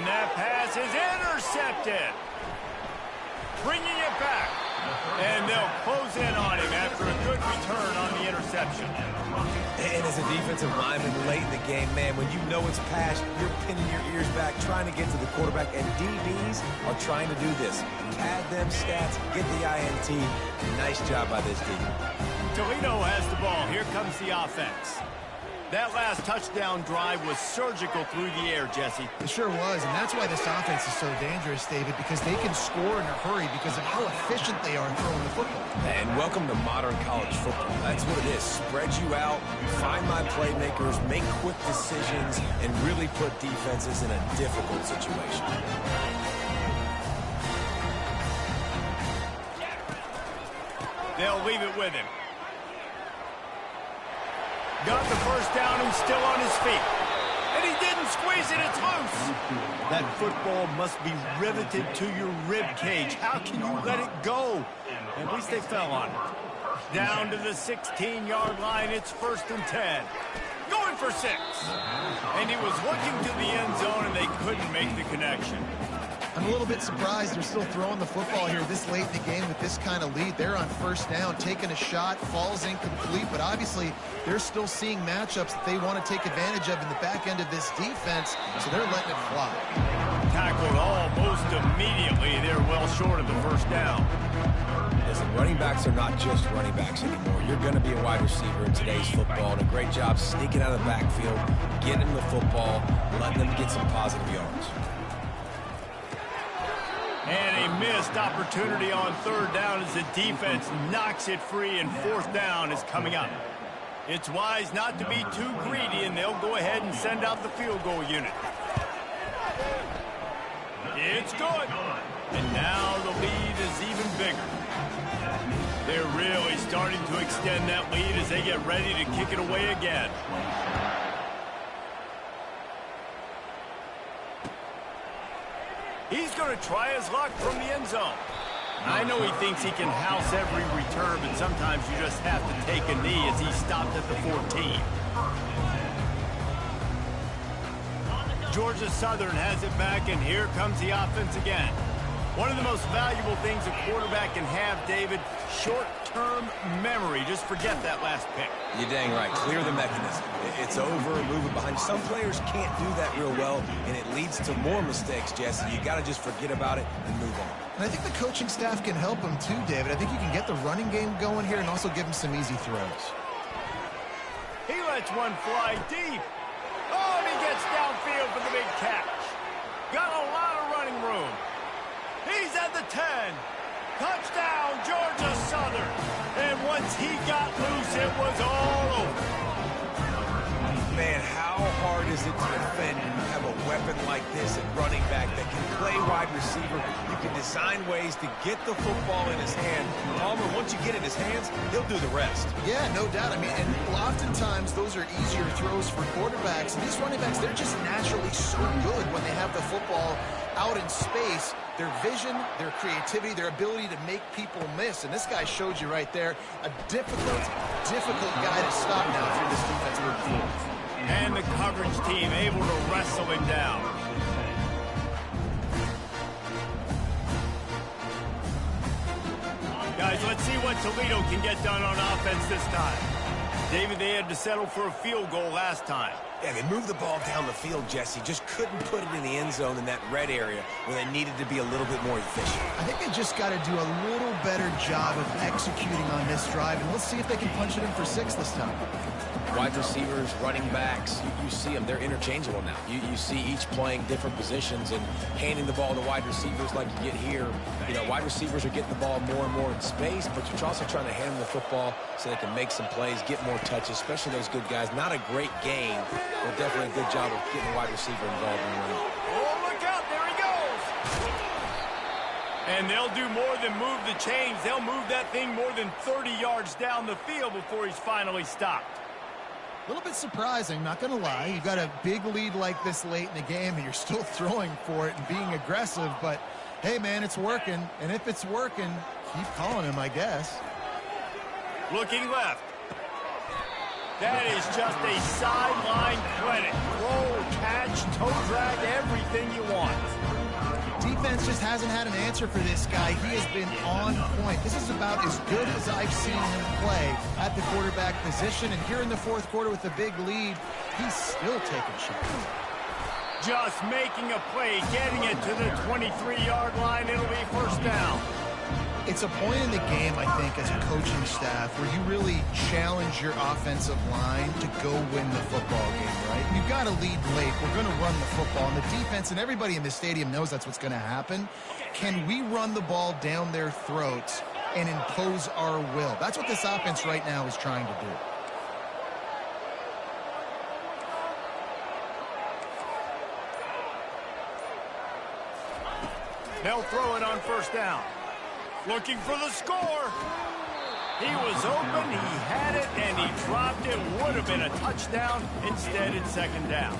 that pass is intercepted. Bringing it back, and they'll close in on him after a good return on the interception. And as a defensive lineman late in the game, man, when you know it's pass, you're pinning your ears back, trying to get to the quarterback, and DBs are trying to do this. Add them stats, get the INT. Nice job by this team. Toledo has the ball. Here comes the offense. That last touchdown drive was surgical through the air, Jesse. It sure was, and that's why this offense is so dangerous, David, because they can score in a hurry because of how efficient they are throwing the football. And welcome to modern college football. That's what it is. Spread you out, find my playmakers, make quick decisions, and really put defenses in a difficult situation. They'll leave it with him. Got the first down and still on his feet. And he didn't squeeze it, it's loose. That football must be riveted to your rib cage. How can you let it go? At least they fell on it. Down to the 16-yard line, it's 1st and 10. Going for 6. And he was looking to the end zone, and they couldn't make the connection. I'm a little bit surprised they're still throwing the football here this late in the game with this kind of lead. They're on first down, taking a shot, falls incomplete, but obviously they're still seeing matchups that they want to take advantage of in the back end of this defense, so they're letting it fly. Tackled almost immediately. They're well short of the first down. Listen, running backs are not just running backs anymore. You're going to be a wide receiver in today's football, and a great job sneaking out of the backfield, getting them the football, letting them get some positive yards. And a missed opportunity on 3rd down as the defense knocks it free, and 4th down is coming up. It's wise not to be too greedy, and they'll go ahead and send out the field goal unit. It's good. And now the lead is even bigger. They're really starting to extend that lead as they get ready to kick it away again. He's going to try his luck from the end zone. I know he thinks he can house every return, but sometimes you just have to take a knee as he stopped at the 14. Georgia Southern has it back, and here comes the offense again. One of the most valuable things a quarterback can have, David, short-term memory. Just forget that last pick. You're dang right. Clear the mechanism. It's over, move it behind. Some players can't do that real well, and it leads to more mistakes, Jesse. You got to just forget about it and move on. And I think the coaching staff can help him too, David. I think you can get the running game going here and also give him some easy throws. He lets one fly deep. Oh, and he gets downfield for the big catch. Got a lot of running room. He's at the 10. Touchdown, Georgia Southern. And once he got loose, it was all over. Man, how hard is it to defend when you have a weapon like this at running back that can play wide receiver? You can design ways to get the football in his hand. Palmer, once you get it in his hands, he'll do the rest. Yeah, no doubt. I mean, and oftentimes those are easier throws for quarterbacks. And these running backs, they're just naturally so good when they have the football out in space. Their vision, their creativity, their ability to make people miss. And this guy showed you right there, a difficult guy to stop now if you're this defensive team. And the coverage team able to wrestle him down. Guys, let's see what Toledo can get done on offense this time. David, they had to settle for a field goal last time. Yeah, they moved the ball down the field, Jesse. Just couldn't put it in the end zone in that red area where they needed to be a little bit more efficient. I think they just got to do a little better job of executing on this drive, and let's see if they can punch it in for 6 this time. Wide receivers, running backs, you see them. They're interchangeable now. You see each playing different positions and handing the ball to wide receivers like you get here. You know, wide receivers are getting the ball more and more in space, but you're also trying to hand them the football so they can make some plays, get more touches, especially those good guys. Not a great game, but definitely a good job of getting the wide receiver involved in the run. Oh, look out. There he goes. And they'll do more than move the chains. They'll move that thing more than 30 yards down the field before he's finally stopped. A little bit surprising, not going to lie. You've got a big lead like this late in the game, and you're still throwing for it and being aggressive. But, hey, man, it's working. And if it's working, keep calling him, I guess. Looking left. That is just a sideline credit. Roll, catch, toe drag, everything you want. Defense just hasn't had an answer for this guy. He has been on point. This is about as good as I've seen him play at the quarterback position. And here in the fourth quarter with a big lead, he's still taking shots. Just making a play, getting it to the 23-yard line. It'll be first down. It's a point in the game, I think, as a coaching staff where you really challenge your offensive line to go win the football game, right? You've got to lead late. We're going to run the football. And the defense and everybody in the stadium knows that's what's going to happen. Can we run the ball down their throats and impose our will? That's what this offense right now is trying to do. They'll throw it on first down. Looking for the score. He was open, he had it, and he dropped it. Would have been a touchdown. Instead, it's second down.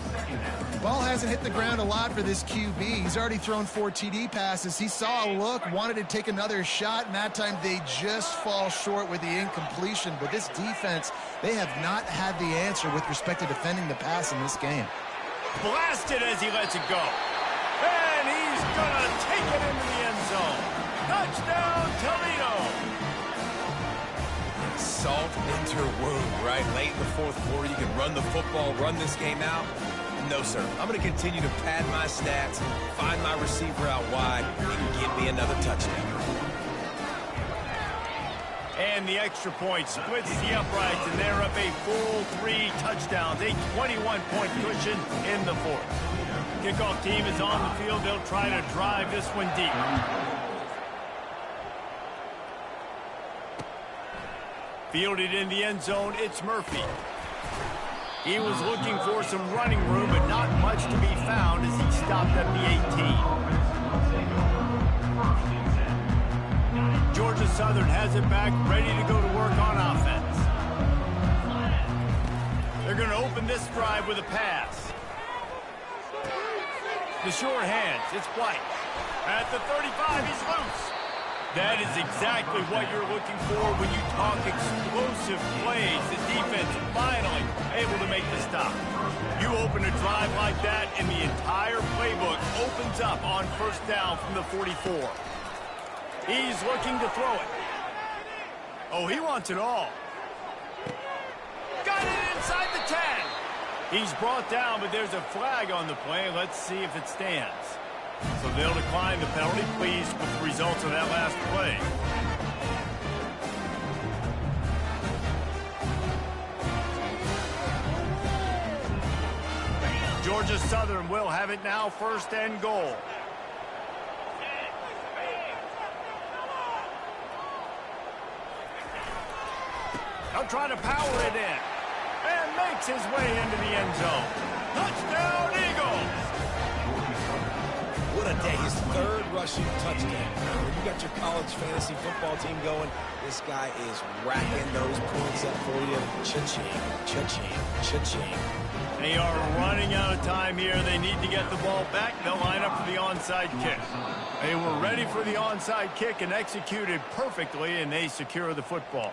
Ball hasn't hit the ground a lot for this QB. He's already thrown 4 TD passes. He saw a look, wanted to take another shot, and that time they just fall short with the incompletion. But this defense, they have not had the answer with respect to defending the pass in this game. Blasted as he lets it go. And he's going to take it into the end zone. Touchdown, Toledo. Salt into her wound, right? Late in the fourth quarter, you can run the football, run this game out. No, sir. I'm going to continue to pad my stats, find my receiver out wide, and give me another touchdown. And the extra point splits the uprights, and they're up a full 3 touchdowns, a 21-point cushion in the fourth. Kickoff team is on the field. They'll try to drive this one deep. Fielded in the end zone, it's Murphy. He was looking for some running room, but not much to be found as he stopped at the 18. Georgia Southern has it back, ready to go to work on offense. They're going to open this drive with a pass. The short hands, it's White. At the 35, he's loose. That is exactly what you're looking for when you talk explosive plays. The defense finally able to make the stop. You open a drive like that, and the entire playbook opens up on first down from the 44. He's looking to throw it. Oh, he wants it all. Got it inside the 10. He's brought down, but there's a flag on the play. Let's see if it stands. So they'll decline the penalty. Pleased with the results of that last play. Georgia Southern will have it now, first and goal. try to power it in. And makes his way into the end zone. Touchdown, Eagles! What a day. His third rushing touchdown. When you got your college fantasy football team going, this guy is racking those points up for you. Cha-ching, cha-ching, cha-ching. They are running out of time here. They need to get the ball back. They'll line up for the onside kick. They were ready for the onside kick and executed perfectly, and they secure the football.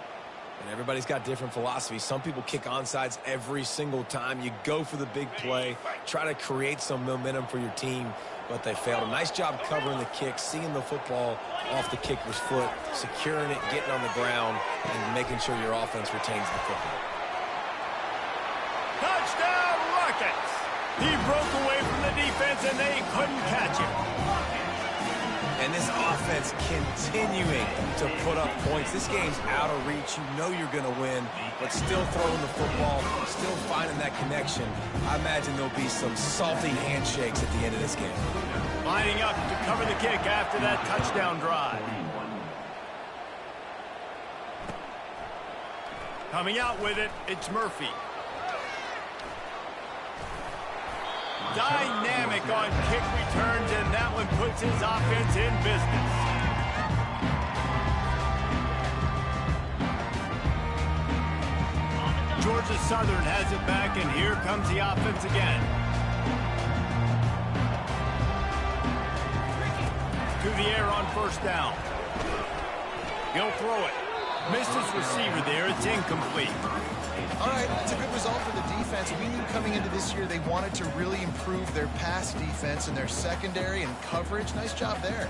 And everybody's got different philosophies. Some people kick onside every single time. You go for the big play, try to create some momentum for your team, but they failed. A nice job covering the kick, seeing the football off the kicker's foot, securing it, getting on the ground, and making sure your offense retains the football. Touchdown, Rockets! He broke away from the defense, and they couldn't catch him. And this offense continuing to put up points. This game's out of reach. You know you're going to win, but still throwing the football, still finding that connection. I imagine there'll be some salty handshakes at the end of this game. Lining up to cover the kick after that touchdown drive. Coming out with it, it's Murphy. Dynamic on kick returns, and that one puts his offense in business. Georgia Southern has it back, and here comes the offense again. To the air on first down. He'll throw it. Missed his receiver there. It's incomplete. All right, that's a good result for the defense. We knew coming into this year they wanted to really improve their pass defense and their secondary and coverage. Nice job there.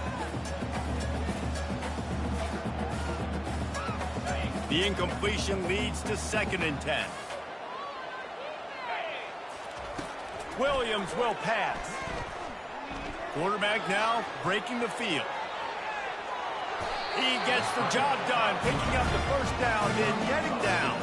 The incompletion leads to 2nd and 10. Williams will pass. Quarterback now breaking the field. He gets the job done, picking up the first down, then getting down.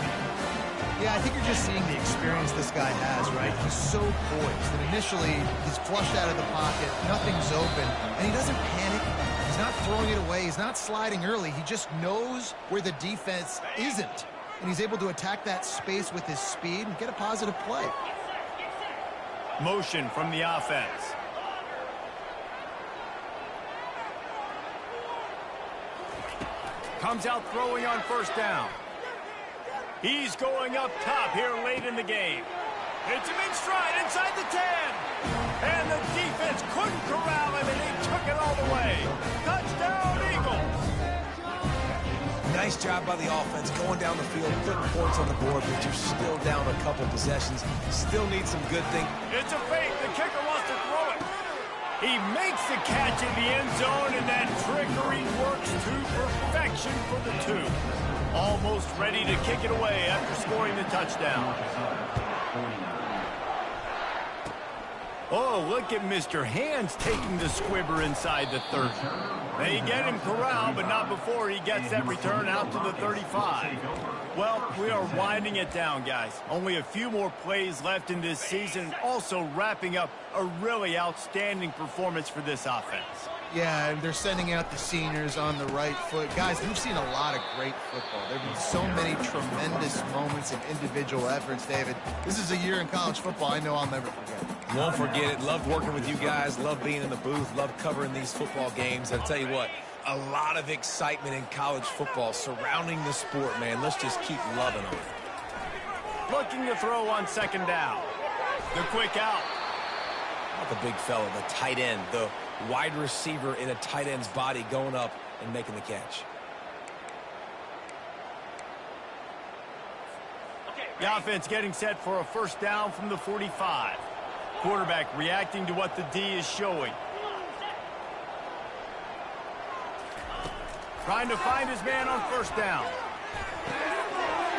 Yeah, I think you're just seeing the experience this guy has, right? He's so poised that initially he's flushed out of the pocket, nothing's open, and he doesn't panic. He's not throwing it away. He's not sliding early. He just knows where the defense isn't, and he's able to attack that space with his speed and get a positive play. Motion from the offense. Comes out throwing on first down. He's going up top here late in the game. Hits him in stride inside the 10. And the defense couldn't corral him, and he took it all the way. Touchdown, Eagles. Nice job by the offense going down the field, putting points on the board, but you're still down a couple possessions. Still need some good things. It's a fake. The kicker wants to throw it. He makes the catch in the end zone, and that trickery works to perfection for the 2. Almost ready to kick it away after scoring the touchdown. Oh, look at Mr. Hands taking the squibber inside the 30. They get him corralled, but not before he gets that return out to the 35. Well, we are winding it down, guys. Only a few more plays left in this season, also wrapping up a really outstanding performance for this offense. Yeah, and they're sending out the seniors on the right foot. Guys, we've seen a lot of great football. There have been so many tremendous moments and individual efforts, David. This is a year in college football I know I'll never forget. Won't forget it. Loved working with you guys. Loved being in the booth. Loved covering these football games. I'll tell you what, a lot of excitement in college football surrounding the sport, man. Let's just keep loving on it. Looking to throw on 2nd down. The quick out. Not the big fella, the tight end, the wide receiver in a tight end's body going up and making the catch. The offense getting set for a first down from the 45. Quarterback reacting to what the D is showing. Trying to find his man on first down.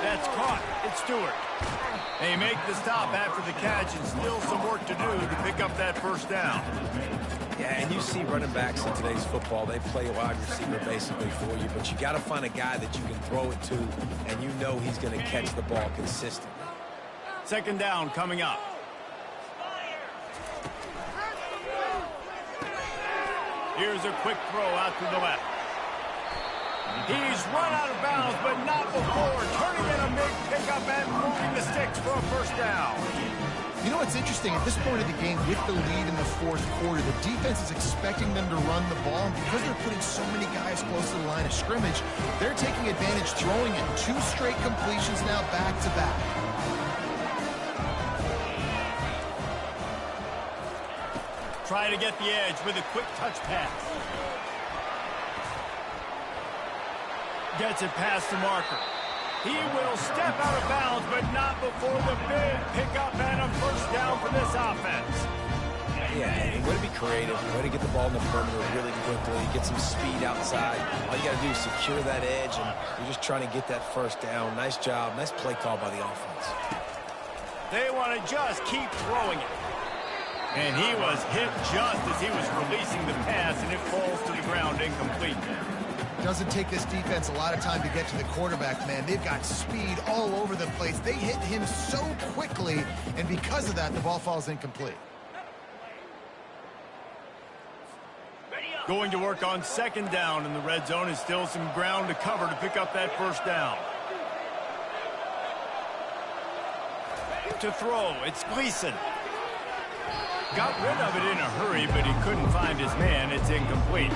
That's caught. It's Stewart. They make the stop after the catch, and still some work to do to pick up that first down. Yeah, and you see running backs in today's football, they play a wide receiver basically for you, but you got to find a guy that you can throw it to, and you know he's going to catch the ball consistently. 2nd down coming up. Here's a quick throw out to the left. He's run out of bounds, but not before turning in a big pickup and moving the sticks for a first down. You know what's interesting? At this point of the game, with the lead in the fourth quarter, the defense is expecting them to run the ball, and because they're putting so many guys close to the line of scrimmage, they're taking advantage, throwing it. 2 straight completions now back-to-back. Try to get the edge with a quick touch pass. Gets it past the marker. He will step out of bounds, but not before the big pickup and a first down for this offense. Yeah, way to be creative, way to get the ball in the perimeter really quickly, get some speed outside. All you got to do is secure that edge, and you're just trying to get that first down. Nice job, nice play call by the offense. They want to just keep throwing it. And he was hit just as he was releasing the pass, and it falls to the ground incomplete. Doesn't take this defense a lot of time to get to the quarterback, man. They've got speed all over the place. They hit him so quickly, and because of that, the ball falls incomplete. Going to work on second down in the red zone, is still some ground to cover to pick up that first down. To throw, it's Gleason. Got rid of it in a hurry, but he couldn't find his man. It's incomplete.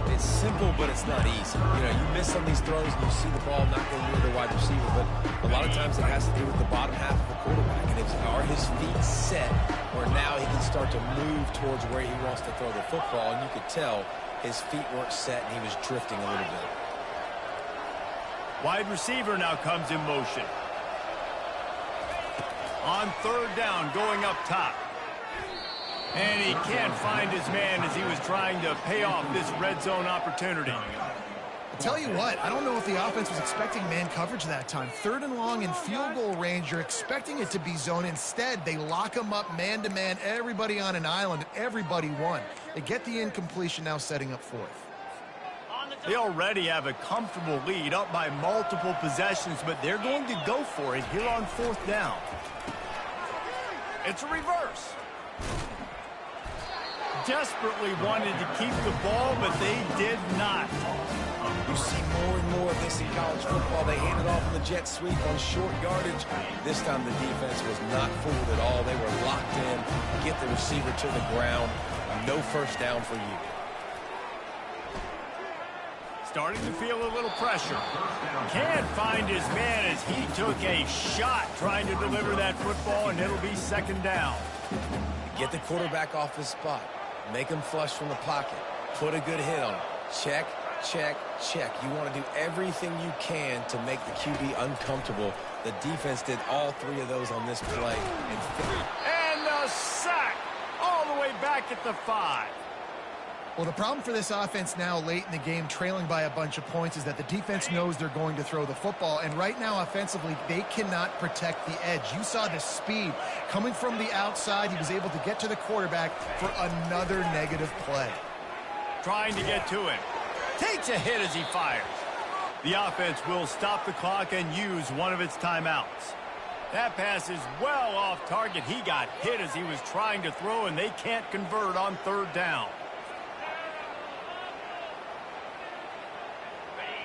It's simple, but it's not easy. You know, you miss some of these throws and you see the ball not go near the wide receiver, but a lot of times it has to do with the bottom half of the quarterback. And are his feet set where now he can start to move towards where he wants to throw the football? And you could tell his feet weren't set and he was drifting a little bit. Wide receiver now comes in motion. On third down, going up top. And he can't find his man as he was trying to pay off this red zone opportunity. I'll tell you what, I don't know if the offense was expecting man coverage that time. 3rd and long in field goal range, you're expecting it to be zone. Instead, they lock him up man-to-man, everybody on an island, and everybody won. They get the incompletion, now setting up 4th. They already have a comfortable lead, up by multiple possessions, but they're going to go for it here on 4th down. It's a reverse. Desperately wanted to keep the ball, but they did not. You see more and more of this in college football. They hand it off in the jet sweep on short yardage. This time the defense was not fooled at all. They were locked in, get the receiver to the ground. No first down for you. Starting to feel a little pressure. Can't find his man as he took a shot trying to deliver that football, and it'll be second down. Get the quarterback off his spot. Make him flush from the pocket. Put a good hit on him. Check, check, check. You want to do everything you can to make the QB uncomfortable. The defense did all 3 of those on this play. And the sack all the way back at the 5. Well, the problem for this offense now late in the game, trailing by a bunch of points, is that the defense knows they're going to throw the football. And right now, offensively, they cannot protect the edge. You saw the speed coming from the outside. He was able to get to the quarterback for another negative play. Trying to get to it. Takes a hit as he fires. The offense will stop the clock and use one of its timeouts. That pass is well off target. He got hit as he was trying to throw, and they can't convert on 3rd down.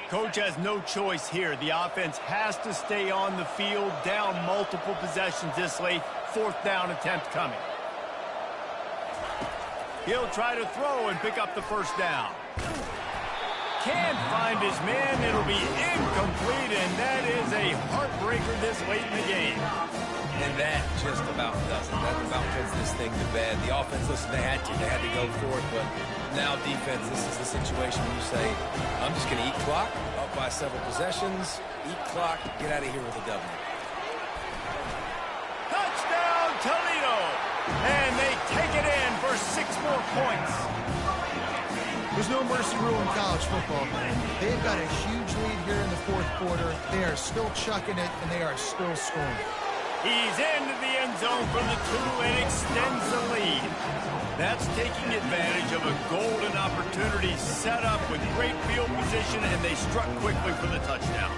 Coach has no choice here. The offense has to stay on the field, down multiple possessions this late. 4th down attempt coming. He'll try to throw and pick up the first down. Can't find his man. It'll be incomplete, and that is a heartbreaker this late in the game. And that just about does it. That about puts this thing to bed. The offense, listen, they had to go for it, but now defense, this is the situation where you say, I'm just going to eat clock, up by several possessions, eat clock, get out of here with a W. Touchdown, Toledo! And they take it in for 6 more points. There's no mercy rule in college football, man. They've got a huge lead here in the 4th quarter. They are still chucking it, and they are still scoring. He's into the end zone from the 2 and extends the lead. That's taking advantage of a golden opportunity set up with great field position, and they struck quickly for the touchdown.